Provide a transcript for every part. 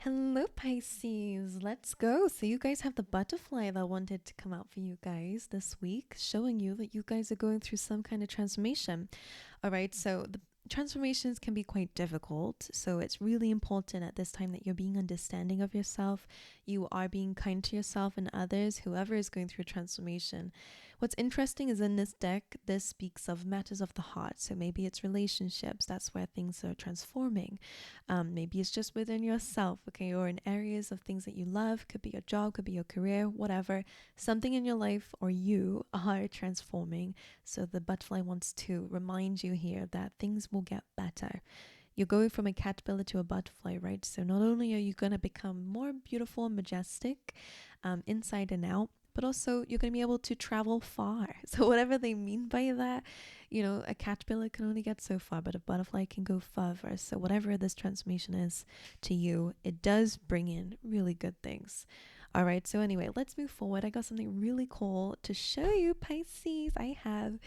Hello, Pisces. Let's go. So, you guys have the butterfly that wanted to come out for you guys this week, showing you that you guys are going through some kind of transformation. All right. So, the transformations can be quite difficult. So, it's really important at this time that you're being understanding of yourself. You are being kind to yourself and others, whoever is going through a transformation. What's interesting is in this deck, this speaks of matters of the heart. So, maybe it's relationships. That's where things are transforming. Maybe it's just within yourself, okay, or in areas of things that you love. Could be your job, could be your career, whatever. Something in your life or you are transforming. So the butterfly wants to remind you here that things will get better. You're going from a caterpillar to a butterfly, right? So not only are you going to become more beautiful and majestic inside and out, but also you're going to be able to travel far. So whatever they mean by that, you know, a caterpillar can only get so far, but a butterfly can go further. So whatever this transformation is to you, it does bring in really good things. All right, so anyway, let's move forward. I got something really cool to show you, Pisces. I have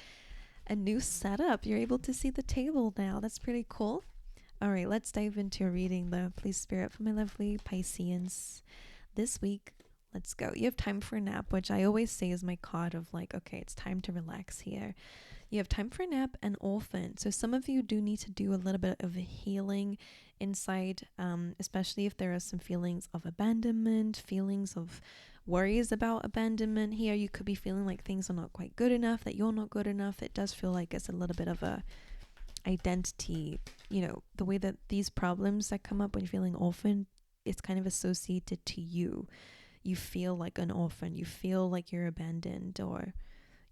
a new setup. You're able to see the table now. That's pretty cool. All right, let's dive into a reading, though. Please, Spirit, for my lovely Pisceans this week. Let's go. You have time for a nap, which I always say is my card of like, okay, it's time to relax here. You have time for a nap and orphan. So some of you do need to do a little bit of a healing inside, especially if there are some feelings of abandonment, feelings of worries about abandonment here. You could be feeling like things are not quite good enough, that you're not good enough. It does feel like it's a little bit of a identity, you know, the way that these problems that come up when you're feeling orphan, it's kind of associated to you. You feel like an orphan, you feel like you're abandoned, or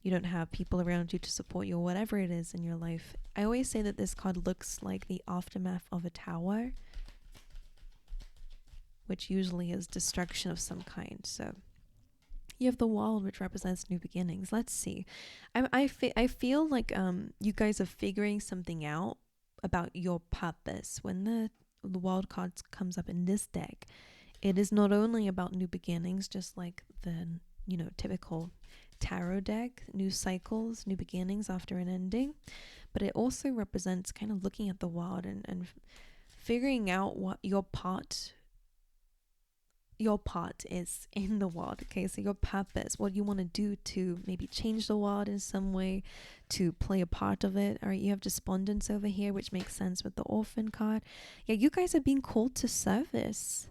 you don't have people around you to support you, or whatever it is in your life. I always say that this card looks like the aftermath of a tower, which usually is destruction of some kind. So you have the world, which represents new beginnings. Let's see. I feel like you guys are figuring something out about your purpose. When the world card comes up in this deck, it is not only about new beginnings, just like the, you know, typical tarot deck, new cycles, new beginnings after an ending, but it also represents kind of looking at the world and figuring out what your part is in the world. Okay, so your purpose, what you want to do to maybe change the world in some way, to play a part of it. All right, you have despondence over here, which makes sense with the orphan card. Yeah, you guys are being called to service.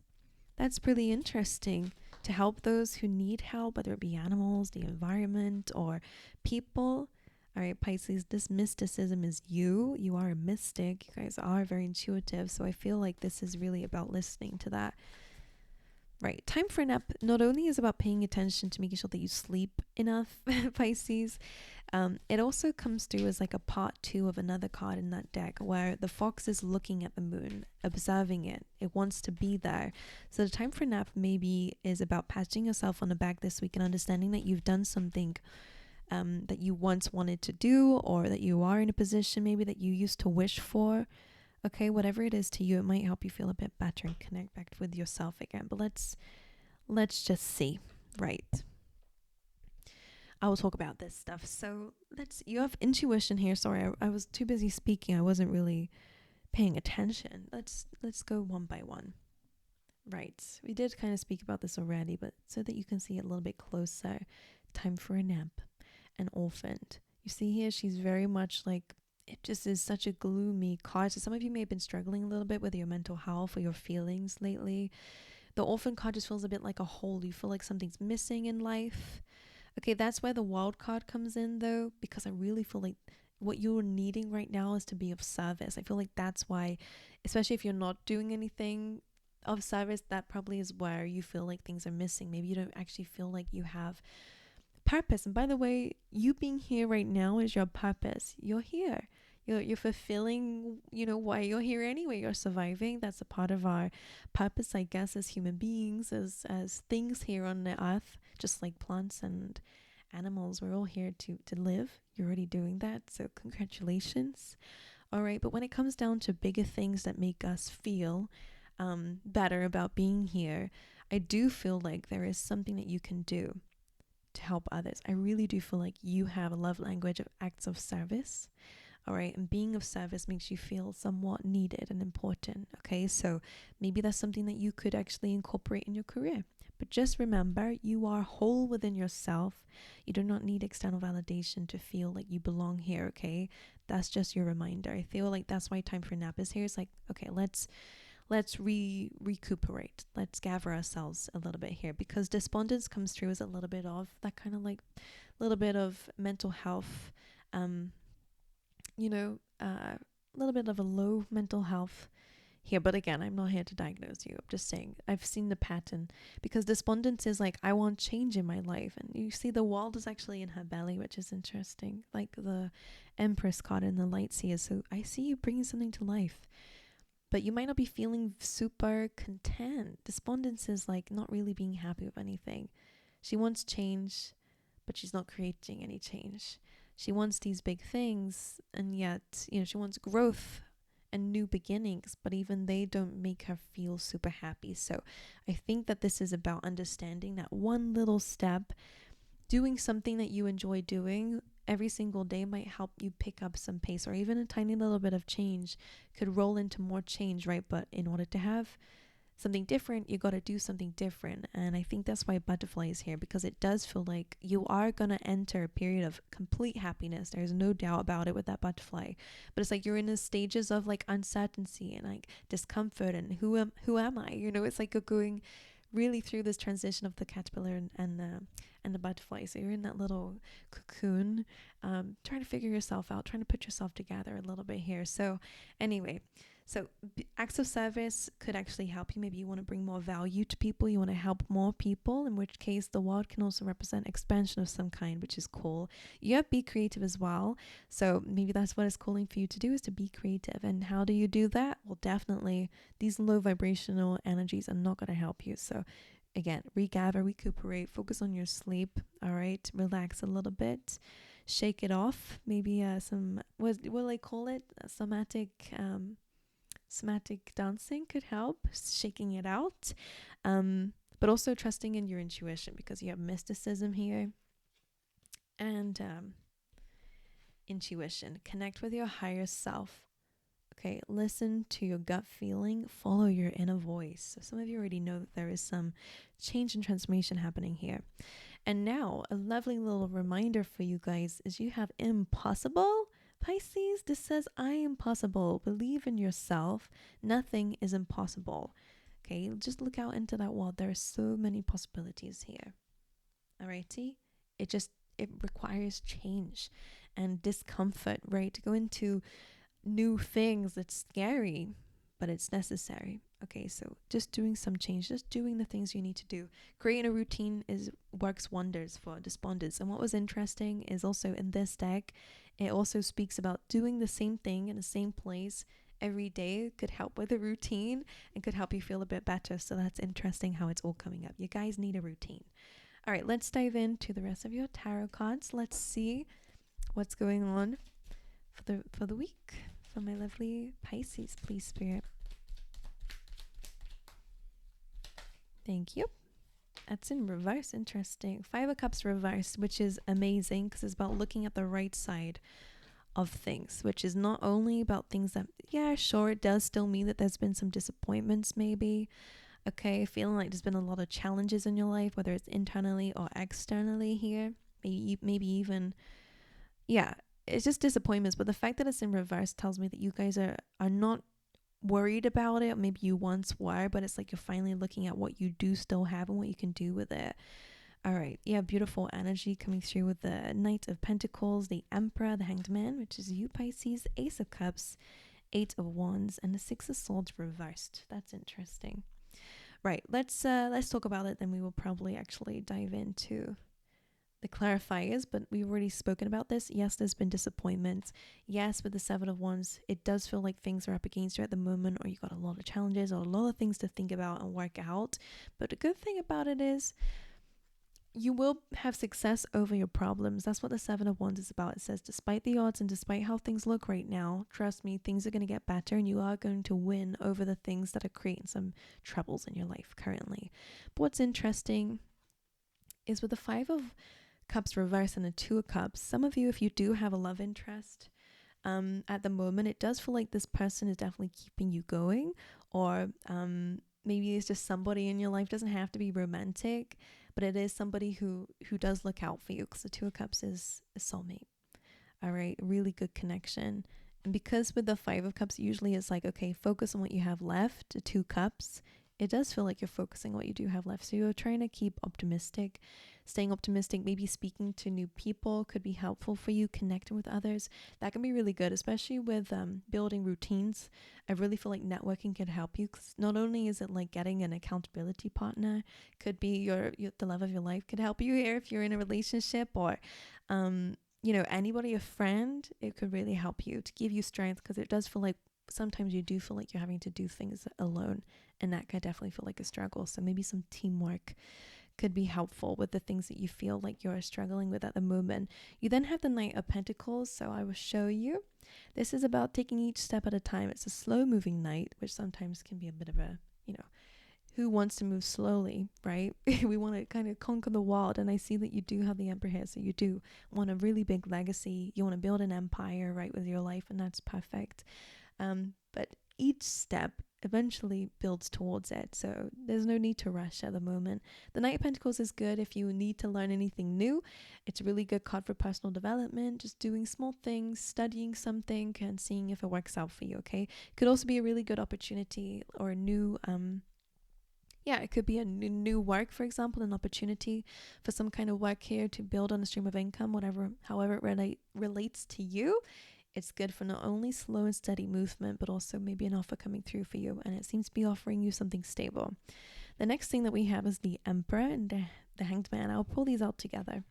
That's pretty interesting, to help those who need help, whether it be animals, the environment, or people. All right, Pisces, this mysticism is you. You are a mystic. You guys are very intuitive. So I feel like this is really about listening to that. Right. Time for a nap not only is about paying attention to making sure that you sleep enough, Pisces, it also comes through as like a part two of another card in that deck where the fox is looking at the moon, observing it. It wants to be there. So the time for a nap maybe is about patting yourself on the back this week and understanding that you've done something that you once wanted to do, or that you are in a position maybe that you used to wish for. Okay, whatever it is to you, it might help you feel a bit better and connect back with yourself again. But let's just see. Right. I will talk about this stuff. So you have intuition here. Sorry, I was too busy speaking. I wasn't really paying attention. Let's go one by one. Right. We did kind of speak about this already, but so that you can see it a little bit closer. Time for a nap. An orphaned. You see here, she's very much like, it just is such a gloomy card. So some of you may have been struggling a little bit with your mental health or your feelings lately. The orphan card just feels a bit like a hole. You feel like something's missing in life. Okay, that's where the wild card comes in, though, because I really feel like what you're needing right now is to be of service. I feel like that's why, especially if you're not doing anything of service, that probably is where you feel like things are missing. Maybe you don't actually feel like you have purpose. And by the way, you being here right now is your purpose. You're here. You're fulfilling, you know, why you're here anyway. You're surviving. That's a part of our purpose, I guess, as human beings, as things here on the earth, just like plants and animals. We're all here to live. You're already doing that. So congratulations. All right. But when it comes down to bigger things that make us feel better about being here, I do feel like there is something that you can do to help others. I really do feel like you have a love language of acts of service. All right. And being of service makes you feel somewhat needed and important. Okay. So maybe that's something that you could actually incorporate in your career. But just remember, you are whole within yourself. You do not need external validation to feel like you belong here. Okay. That's just your reminder. I feel like that's why time for nap is here. It's like, okay, let's recuperate. Let's gather ourselves a little bit here, because despondence comes through as a little bit of that kind of like little bit of mental health, um a little bit of a low mental health here. But again, I'm not here to diagnose you. I'm just saying I've seen the pattern, because despondence is like, I want change in my life. And you see the world is actually in her belly, which is interesting, like the Empress card in the light seer. So I see you bringing something to life, but you might not be feeling super content. Despondence is like not really being happy with anything. She wants change, but she's not creating any change. She wants these big things, and yet, she wants growth and new beginnings, but even they don't make her feel super happy. So I think that this is about understanding that one little step, doing something that you enjoy doing every single day, might help you pick up some pace, or even a tiny little bit of change could roll into more change, right? But in order to have something different, you got to do something different. And I think that's why butterfly is here, because it does feel like you are going to enter a period of complete happiness. There's no doubt about it with that butterfly. But it's like you're in the stages of like uncertainty and like discomfort, and who am I? It's like you're going really through this transition of the caterpillar and the butterfly. So you're in that little cocoon, trying to figure yourself out, trying to put yourself together a little bit here. So anyway, so acts of service could actually help you. Maybe you want to bring more value to people. You want to help more people, in which case the world can also represent expansion of some kind, which is cool. You have be creative as well. So maybe that's what it's calling for you to do, is to be creative. And how do you do that? Well, definitely these low vibrational energies are not going to help you. So again, regather, recuperate, focus on your sleep. All right. Relax a little bit. Shake it off. Maybe some, what do they call it? Somatic dancing could help, shaking it out. But also trusting in your intuition, because you have mysticism here. And intuition. Connect with your higher self. Okay, listen to your gut feeling, follow your inner voice. So some of you already know that there is some change and transformation happening here. And now a lovely little reminder for you guys is you have impossible. Pisces, this says, I am possible. Believe in yourself. Nothing is impossible. Okay, just look out into that world. There are so many possibilities here. Alrighty? It requires change and discomfort, right? To go into new things, it's scary, but it's necessary. Okay, so just doing some change, just doing the things you need to do. Creating a routine works wonders for despondence. And what was interesting is also in this deck, it also speaks about doing the same thing in the same place every day could help with a routine and could help you feel a bit better. So that's interesting how it's all coming up. You guys need a routine. All right, let's dive into the rest of your tarot cards. Let's see what's going on for the week for my lovely Pisces, please, Spirit. Thank you. That's in reverse. Interesting. 5 of Cups reversed, which is amazing, because it's about looking at the right side of things, which is not only about things that, yeah, sure, it does still mean that there's been some disappointments, maybe. Okay, feeling like there's been a lot of challenges in your life, whether it's internally or externally here. Maybe even, yeah, it's just disappointments. But the fact that it's in reverse tells me that you guys are not worried about it. Maybe you once were, but it's like you're finally looking at what you do still have and what you can do with it. All right, yeah, beautiful energy coming through with the Knight of Pentacles, the Emperor, the Hanged Man, which is you, Pisces, Ace of Cups, 8 of Wands, and the 6 of Swords reversed. That's interesting. Right, let's talk about it. Then we will probably actually dive into the clarifiers, but we've already spoken about this. Yes, there's been disappointments. Yes, with the 7 of Wands, it does feel like things are up against you at the moment, or you got a lot of challenges or a lot of things to think about and work out. But the good thing about it is you will have success over your problems. That's what the 7 of Wands is about. It says, despite the odds and despite how things look right now, trust me, things are going to get better and you are going to win over the things that are creating some troubles in your life currently. But what's interesting is with the 5 of Cups reverse and the 2 of Cups, some of you, if you do have a love interest, at the moment. It does feel like this person is definitely keeping you going, or maybe it's just somebody in your life. Doesn't have to be romantic, but it is somebody who does look out for you, because the Two of Cups is a soulmate. All right, really good connection. And because with the Five of Cups, usually it's like, okay, focus on what you have left. The Two Cups, it does feel like you're focusing on what you do have left. So you're trying to keep optimistic, staying optimistic. Maybe speaking to new people could be helpful for you. Connecting with others, that can be really good, especially with building routines. I really feel like networking can help you, because not only is it like getting an accountability partner, could be your the love of your life could help you here if you're in a relationship, or anybody, a friend. It could really help you to give you strength, because it does feel like sometimes you do feel like you're having to do things alone, and that could definitely feel like a struggle. So maybe some teamwork could be helpful with the things that you feel like you're struggling with at the moment. You then have the Knight of Pentacles, so I will show you. This is about taking each step at a time. It's a slow moving knight, which sometimes can be a bit of a, who wants to move slowly, right? We want to kind of conquer the world. And I see that you do have the Emperor here. So you do want a really big legacy. You want to build an empire, right, with your life. And that's perfect. But each step eventually builds towards it. So there's no need to rush at the moment. The Knight of Pentacles is good if you need to learn anything new. It's a really good card for personal development, just doing small things, studying something and seeing if it works out for you, okay? Could also be a really good opportunity or a new it could be a new work, for example, an opportunity for some kind of work here to build on a stream of income, however it relates to you. It's good for not only slow and steady movement, but also maybe an offer coming through for you. And it seems to be offering you something stable. The next thing that we have is the Emperor and the Hanged Man. I'll pull these out together.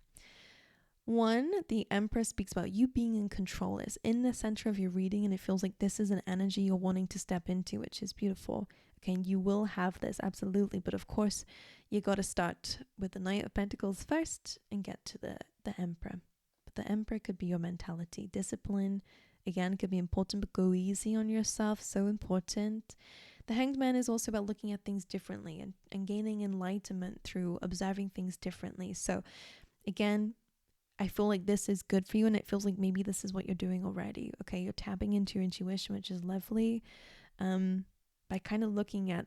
One, the Emperor speaks about you being in control. It's in the center of your reading, and it feels like this is an energy you're wanting to step into, which is beautiful. Okay, and you will have this, absolutely. But of course, you got to start with the Knight of Pentacles first and get to the Emperor. But the Emperor could be your mentality. Discipline, again, could be important, but go easy on yourself. So important. The Hanged Man is also about looking at things differently and gaining enlightenment through observing things differently. So again, I feel like this is good for you, and it feels like maybe this is what you're doing already. Okay, you're tapping into your intuition, which is lovely, by kind of looking at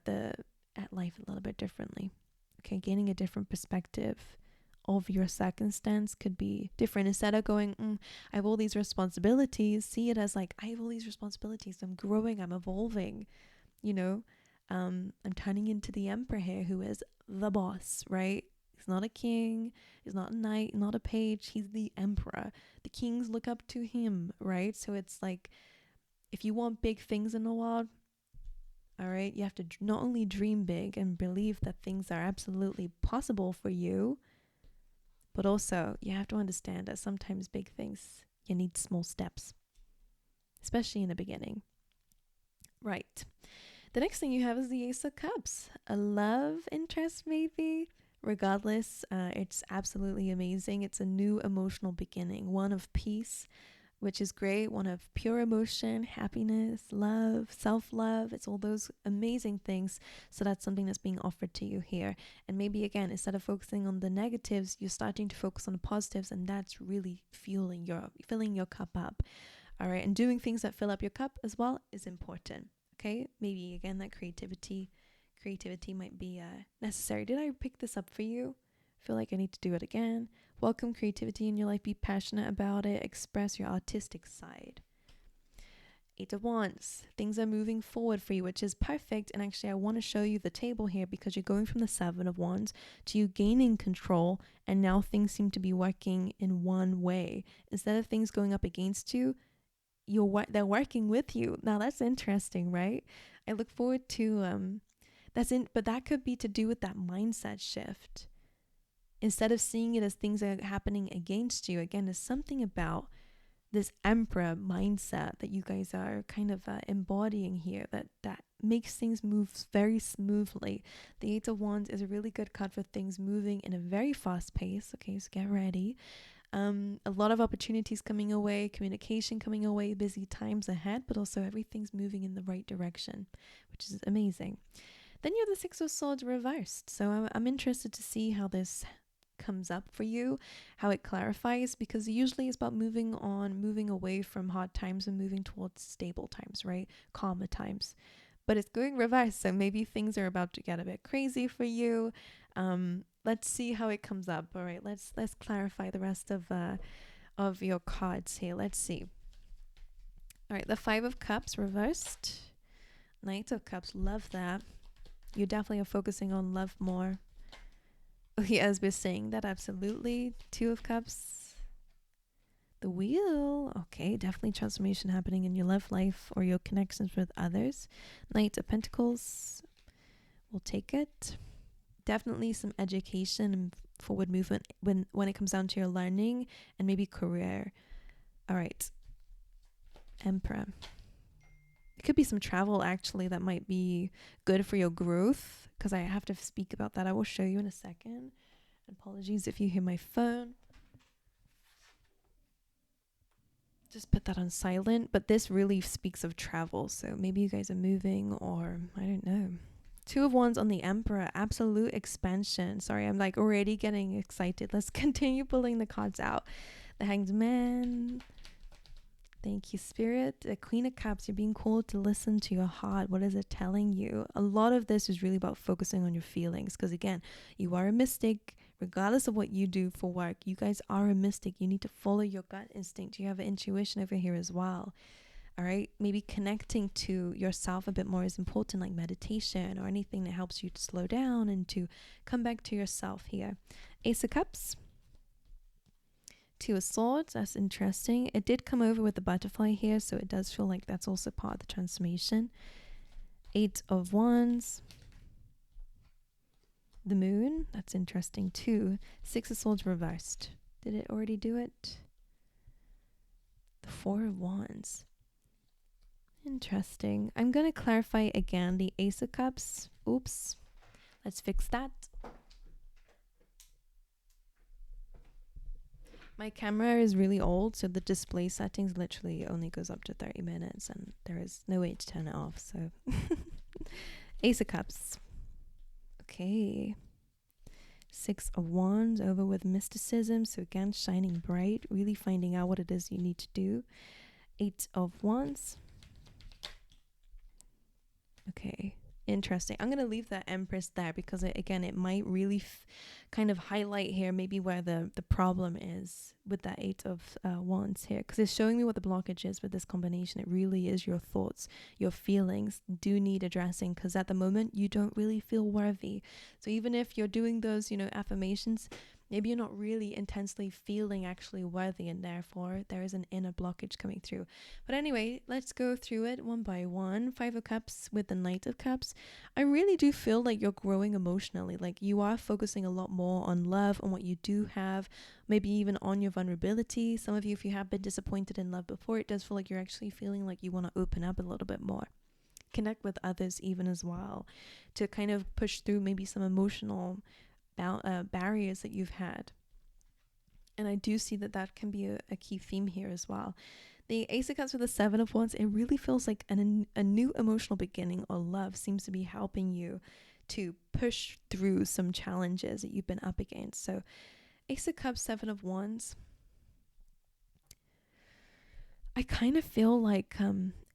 life a little bit differently. Okay, gaining a different perspective of your circumstance could be different. Instead of going, I have all these responsibilities, see it as like, I have all these responsibilities. I'm growing, I'm evolving. I'm turning into the Emperor here, who is the boss, right? He's not a king, he's not a knight, not a page, he's the Emperor. The kings look up to him, right? So it's like, if you want big things in the world, all right, you have to not only dream big and believe that things are absolutely possible for you, but also you have to understand that sometimes big things, you need small steps, especially in the beginning. Right. The next thing you have is the Ace of Cups, a love interest maybe. Regardless, it's absolutely amazing. It's a new emotional beginning, one of peace, which is great, one of pure emotion, happiness, love, self-love. It's all those amazing things. So that's something that's being offered to you here. And maybe again, instead of focusing on the negatives, you're starting to focus on the positives, and that's really filling your cup up. All right, and doing things that fill up your cup as well is important. Okay, maybe again that creativity might be necessary. Did I pick this up for you? I feel like I need to do it again. Welcome creativity in your life. Be passionate about it. Express your artistic side. Eight of Wands. Things are moving forward for you, which is perfect. And actually, I want to show you the table here, because you're going from the Seven of Wands to you gaining control. And now things seem to be working in one way. Instead of things going up against you, they're working with you. Now that's interesting, right? I look forward to but that could be to do with that mindset shift. Instead of seeing it as things are happening against you, again, there's something about this Emperor mindset that you guys are kind of embodying here that makes things move very smoothly. The Eight of Wands is a really good card for things moving in a very fast pace. Okay, so get ready. A lot of opportunities coming away, communication coming away, busy times ahead, but also everything's moving in the right direction, which is amazing. Then you have the Six of Swords reversed. So I'm interested to see how this comes up for you, how it clarifies, because usually it's about moving on, moving away from hard times and moving towards stable times, right? Calmer times. But it's going reverse, so maybe things are about to get a bit crazy for you. Let's see how it comes up. All right, let's clarify the rest of your cards here. Let's see. All right, the Five of Cups reversed. Knight of Cups, love that. You definitely are focusing on love more. As we're saying that, absolutely. Two of Cups. The Wheel. Okay, definitely transformation happening in your love life or your connections with others. Knight of Pentacles. We'll take it. Definitely some education and forward movement when it comes down to your learning and maybe career. All right. Emperor. It could be some travel actually that might be good for your growth, because I have to speak about that. I will show you in a second. Apologies if you hear my phone. Just put that on silent, but this really speaks of travel. So maybe you guys are moving, or I don't know. Two of Wands on the Emperor, absolute expansion. Sorry, I'm like already getting excited. Let's continue pulling the cards out. The Hanged Man. Thank you, Spirit. The Queen of Cups, you're being called to listen to your heart. What is it telling you? A lot of this is really about focusing on your feelings, because again, you are a mystic. Regardless of what you do for work, you guys are a mystic. You need to follow your gut instinct. You have an intuition over here as well. All right, maybe connecting to yourself a bit more is important, like meditation or anything that helps you to slow down and to come back to yourself here. Ace of Cups. Two of Swords, that's interesting. It did come over with the butterfly here, so it does feel like that's also part of the transformation. Eight of Wands. The Moon, that's interesting too. Six of Swords reversed. Did it already do it? The Four of Wands. Interesting. I'm going to clarify again the Ace of Cups. Oops. Let's fix that. My camera is really old, so the display settings literally only goes up to 30 minutes and there is no way to turn it off. So Ace of Cups. Okay. Six of Wands over with mysticism. So again, shining bright, really finding out what it is you need to do. Eight of Wands. Okay, interesting. I'm going to leave that Empress there because it might really kind of highlight here maybe where the problem is with that Eight of Wands here, because it's showing me what the blockage is with this combination. It really is your thoughts, your feelings do need addressing, because at the moment you don't really feel worthy. So even if you're doing those, affirmations, maybe you're not really intensely feeling actually worthy, and therefore there is an inner blockage coming through. But anyway, let's go through it one by one. Five of Cups with the Knight of Cups. I really do feel like you're growing emotionally. Like you are focusing a lot more on love, on what you do have, maybe even on your vulnerability. Some of you, if you have been disappointed in love before, it does feel like you're actually feeling like you want to open up a little bit more. Connect with others even as well, to kind of push through maybe some emotional barriers that you've had. And I do see that can be a key theme here as well. The Ace of Cups with the Seven of Wands, it really feels like a new emotional beginning or love seems to be helping you to push through some challenges that you've been up against. So Ace of Cups, Seven of Wands, I kind of feel like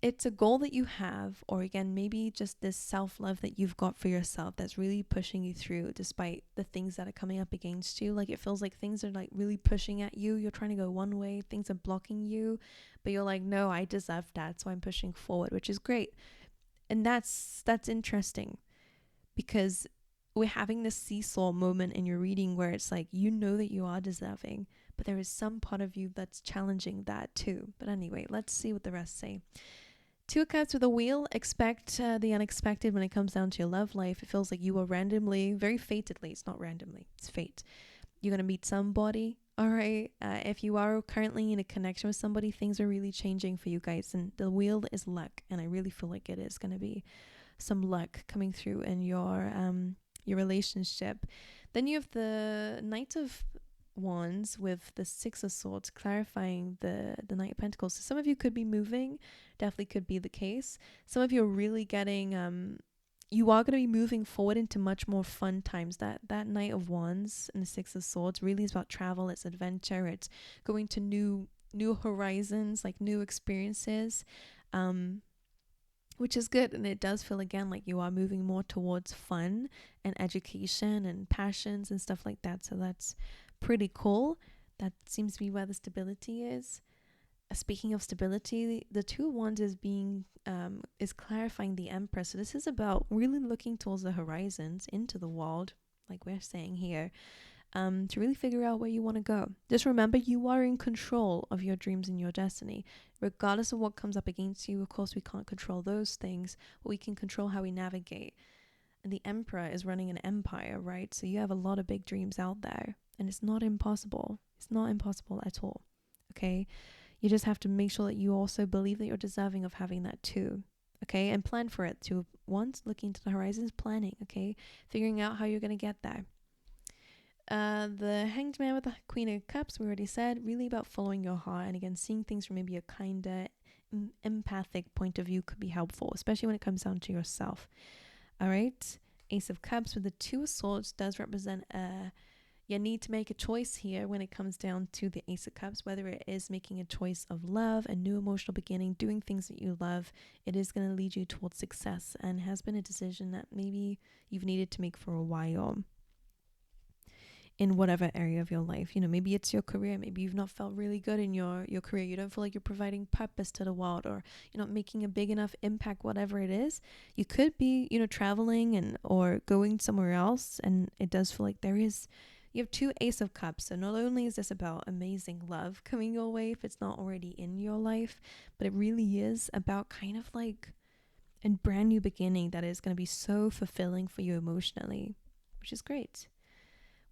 it's a goal that you have, or again, maybe just this self-love that you've got for yourself that's really pushing you through despite the things that are coming up against you. Like it feels like things are like really pushing at you. You're trying to go one way, things are blocking you, but you're like, no, I deserve that, so I'm pushing forward, which is great. And that's interesting, because we're having this seesaw moment in your reading where it's like, that you are deserving, but there is some part of you that's challenging that too. But anyway, let's see what the rest say. Two of Cups with a Wheel. Expect the unexpected when it comes down to your love life. It feels like you are randomly, very fatedly, it's not randomly, it's fate. You're going to meet somebody. All right. If you are currently in a connection with somebody, things are really changing for you guys. And the Wheel is luck. And I really feel like it is going to be some luck coming through in your relationship. Then you have the Knight of Wands with the Six of Swords, clarifying the Knight of Pentacles. So some of you could be moving, definitely could be the case. Some of you are really getting you are going to be moving forward into much more fun times. That Knight of Wands and the Six of Swords really is about travel. It's adventure. It's going to new horizons, like new experiences, which is good. And it does feel again like you are moving more towards fun and education and passions and stuff like that. So that's pretty cool. That seems to be where the stability is. Speaking of stability, the Two of Wands is clarifying the Empress. So this is about really looking towards the horizons, into the world, like we're saying here, to really figure out where you want to go. Just remember, you are in control of your dreams and your destiny, regardless of what comes up against you. Of course, we can't control those things, but we can control how we navigate. And the Emperor is running an empire, right? So you have a lot of big dreams out there, and it's not impossible. It's not impossible at all. Okay. You just have to make sure that you also believe that you're deserving of having that too. Okay. And plan for it too. Once looking to the horizons, planning. Okay. Figuring out how you're going to get there. The Hanged Man with the Queen of Cups, we already said, really about following your heart. And again, seeing things from maybe a kinder, empathic point of view could be helpful, especially when it comes down to yourself. All right. Ace of Cups with the Two of Swords does represent you need to make a choice here when it comes down to the Ace of Cups, whether it is making a choice of love, a new emotional beginning, doing things that you love. It is going to lead you towards success and has been a decision that maybe you've needed to make for a while in whatever area of your life. You know, maybe it's your career. Maybe you've not felt really good in your career. You don't feel like you're providing purpose to the world, or you're not making a big enough impact, whatever it is. You could be, traveling or going somewhere else. And it does feel like you have two Ace of Cups. So not only is this about amazing love coming your way, if it's not already in your life, but it really is about kind of like a brand new beginning that is going to be so fulfilling for you emotionally, which is great.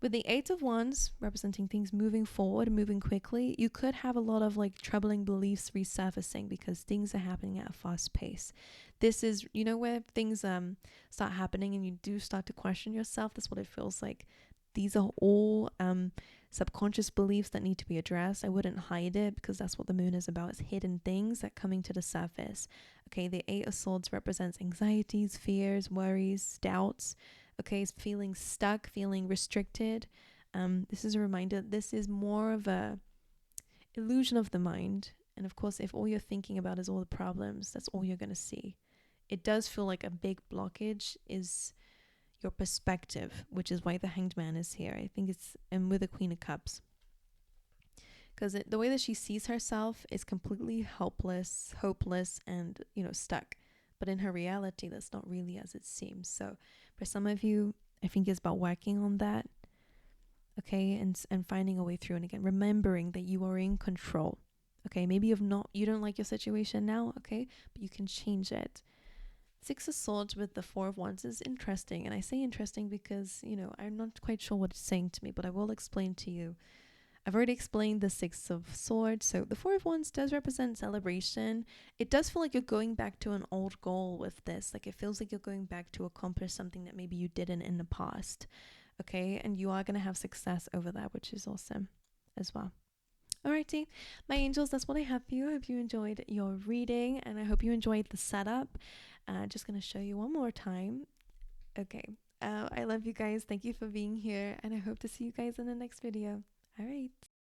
With the Eight of Wands representing things moving forward, moving quickly, you could have a lot of like troubling beliefs resurfacing because things are happening at a fast pace. This is, where things start happening and you do start to question yourself. That's what it feels like. These are all subconscious beliefs that need to be addressed. I wouldn't hide it because that's what the moon is about. It's hidden things that coming to the surface. Okay, the Eight of Swords represents anxieties, fears, worries, doubts. Okay, it's feeling stuck, feeling restricted. This is a reminder. This is more of a illusion of the mind. And of course, if all you're thinking about is all the problems, that's all you're going to see. It does feel like a big blockage is your perspective, which is why the Hanged Man is here. I think and with the Queen of Cups. Because the way that she sees herself is completely helpless, hopeless, and, stuck. But in her reality, that's not really as it seems. So for some of you, I think it's about working on that. Okay. And finding a way through. And again, remembering that you are in control. Okay. Maybe you don't like your situation now. Okay. But you can change it. Six of Swords with the Four of Wands is interesting. And I say interesting because, I'm not quite sure what it's saying to me, but I will explain to you. I've already explained the Six of Swords. So the Four of Wands does represent celebration. It does feel like you're going back to an old goal with this. Like it feels like you're going back to accomplish something that maybe you didn't in the past. Okay. And you are going to have success over that, which is awesome as well. Alrighty, my angels, that's what I have for you. I hope you enjoyed your reading and I hope you enjoyed the setup. Just going to show you one more time. Okay. I love you guys. Thank you for being here and I hope to see you guys in the next video. All right.